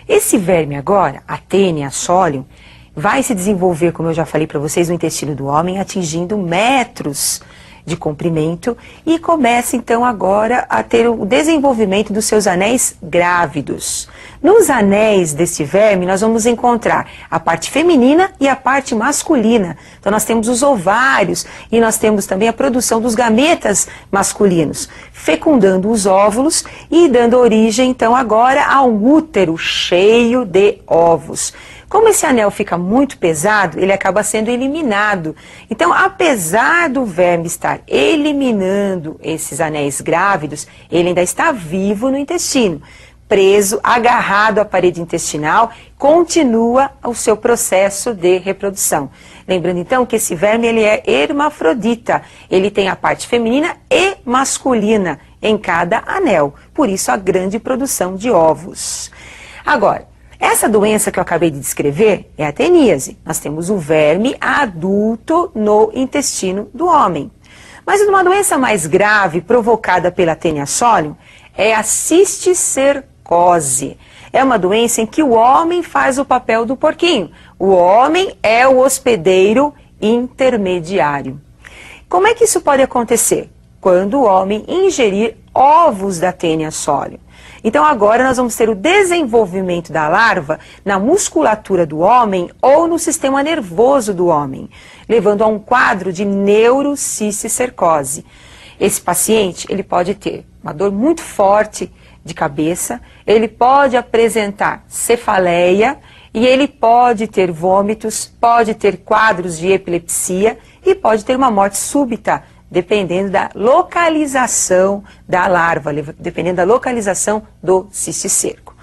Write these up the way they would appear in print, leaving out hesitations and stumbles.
Esse verme agora, a Taenia solium, vai se desenvolver, como eu já falei para vocês, no intestino do homem, atingindo metros de comprimento e começa então agora a ter o desenvolvimento dos seus anéis grávidos. Nos anéis desse verme nós vamos encontrar a parte feminina e a parte masculina. Então nós temos os ovários e nós temos também a produção dos gametas masculinos, fecundando os óvulos e dando origem então agora a um útero cheio de ovos. Como esse anel fica muito pesado, ele acaba sendo eliminado. Então, apesar do verme estar eliminando esses anéis grávidos, ele ainda está vivo no intestino, preso, agarrado à parede intestinal, continua o seu processo de reprodução. Lembrando então que esse verme ele é hermafrodita, ele tem a parte feminina e masculina em cada anel, por isso a grande produção de ovos. Agora, essa doença que eu acabei de descrever é a teníase. Nós temos o verme adulto no intestino do homem. Mas uma doença mais grave provocada pela Taenia solium é a cisticercose. É uma doença em que o homem faz o papel do porquinho. O homem é o hospedeiro intermediário. Como é que isso pode acontecer? Quando o homem ingerir ovos da Taenia solium. Então agora nós vamos ter o desenvolvimento da larva na musculatura do homem ou no sistema nervoso do homem, levando a um quadro de neurocisticercose. Esse paciente ele pode ter uma dor muito forte de cabeça, ele pode apresentar cefaleia e ele pode ter vômitos, pode ter quadros de epilepsia e pode ter uma morte súbita, dependendo da localização da larva, dependendo da localização do cisticerco.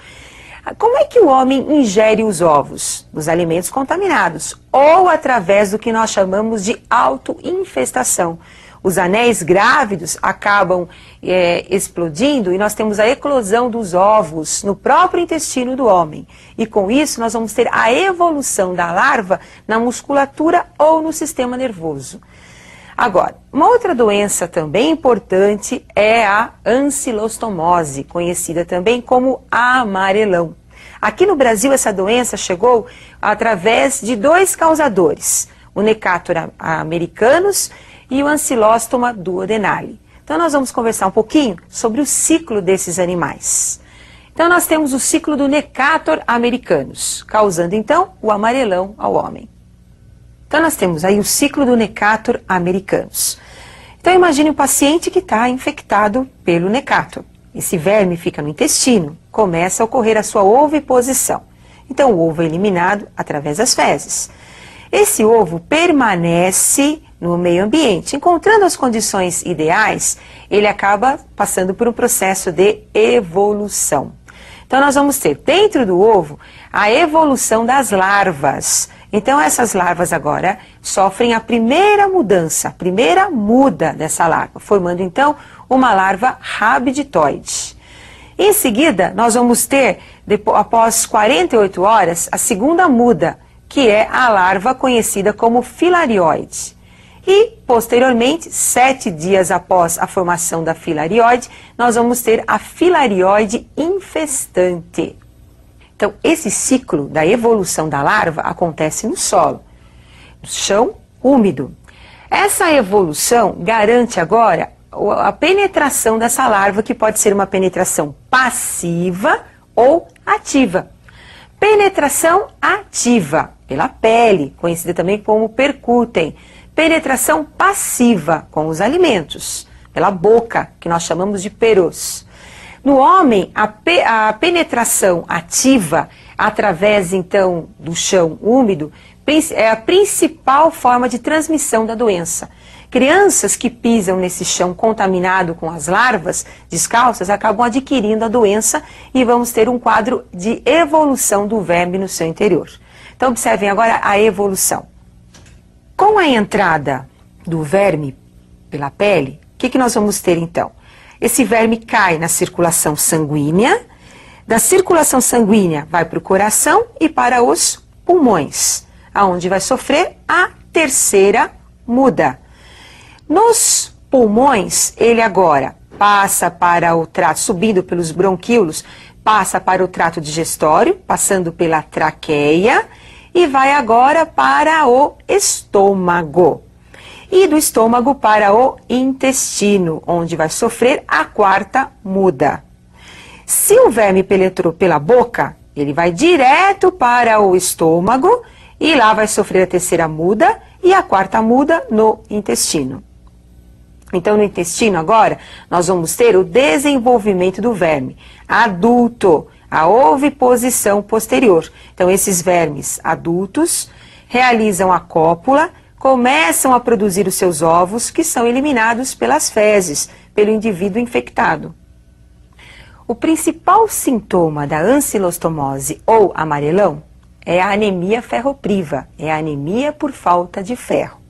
Como é que o homem ingere os ovos? Dos alimentos contaminados, ou através do que nós chamamos de autoinfestação. Os anéis grávidos acabam explodindo e nós temos a eclosão dos ovos no próprio intestino do homem. E com isso nós vamos ter a evolução da larva na musculatura ou no sistema nervoso. Agora, uma outra doença também importante é a ancilostomose, conhecida também como amarelão. Aqui no Brasil essa doença chegou através de dois causadores, o Necator americanus e o Ancylostoma duodenale. Então nós vamos conversar um pouquinho sobre o ciclo desses animais. Então nós temos o ciclo do Necator americanus, causando então o amarelão ao homem. Então nós temos aí o ciclo do Necator americanus. Então imagine um paciente que está infectado pelo Necator. Esse verme fica no intestino, começa a ocorrer a sua oviposição. Então o ovo é eliminado através das fezes. Esse ovo permanece no meio ambiente. Encontrando as condições ideais, ele acaba passando por um processo de evolução. Então nós vamos ter dentro do ovo a evolução das larvas. Então essas larvas agora sofrem a primeira mudança, a primeira muda dessa larva, formando então uma larva rabditoide. Em seguida, nós vamos ter, após 48 horas, a segunda muda, que é a larva conhecida como filarioide. E, posteriormente, 7 dias após a formação da filarioide, nós vamos ter a filarioide infestante. Então, esse ciclo da evolução da larva acontece no solo, no chão úmido. Essa evolução garante agora a penetração dessa larva, que pode ser uma penetração passiva ou ativa. Penetração ativa, pela pele, conhecida também como percutem. Penetração passiva, com os alimentos, pela boca, que nós chamamos de peros. No homem, a penetração ativa, através então do chão úmido, é a principal forma de transmissão da doença. Crianças que pisam nesse chão contaminado com as larvas descalças acabam adquirindo a doença e vamos ter um quadro de evolução do verme no seu interior. Então observem agora a evolução. Com a entrada do verme pela pele, o que nós vamos ter então? Esse verme cai na circulação sanguínea, da circulação sanguínea vai para o coração e para os pulmões, aonde vai sofrer a terceira muda. Nos pulmões, ele agora passa para o trato, subindo pelos bronquíolos, passa para o trato digestório, passando pela traqueia, e vai agora para o estômago. E do estômago para o intestino, onde vai sofrer a quarta muda. Se o verme penetrou pela boca, ele vai direto para o estômago e lá vai sofrer a terceira muda e a quarta muda no intestino. Então, no intestino agora, nós vamos ter o desenvolvimento do verme adulto, a oviposição posterior. Então, esses vermes adultos realizam a cópula, começam a produzir os seus ovos, que são eliminados pelas fezes, pelo indivíduo infectado. O principal sintoma da ancilostomose ou amarelão é a anemia ferropriva, é a anemia por falta de ferro.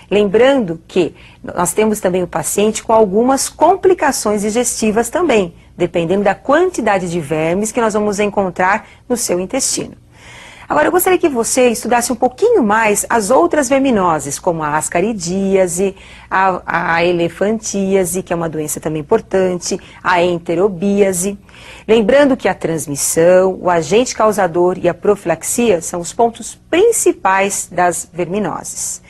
Lembrando que nós temos também o paciente com algumas complicações digestivas também, dependendo da quantidade de vermes que nós vamos encontrar no seu intestino. Agora, eu gostaria que você estudasse um pouquinho mais as outras verminoses, como a ascaridíase, a elefantíase, que é uma doença também importante, a enterobíase. Lembrando que a transmissão, o agente causador e a profilaxia são os pontos principais das verminoses.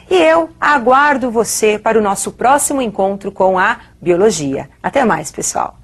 E eu aguardo você para o nosso próximo encontro com a biologia. Até mais, pessoal!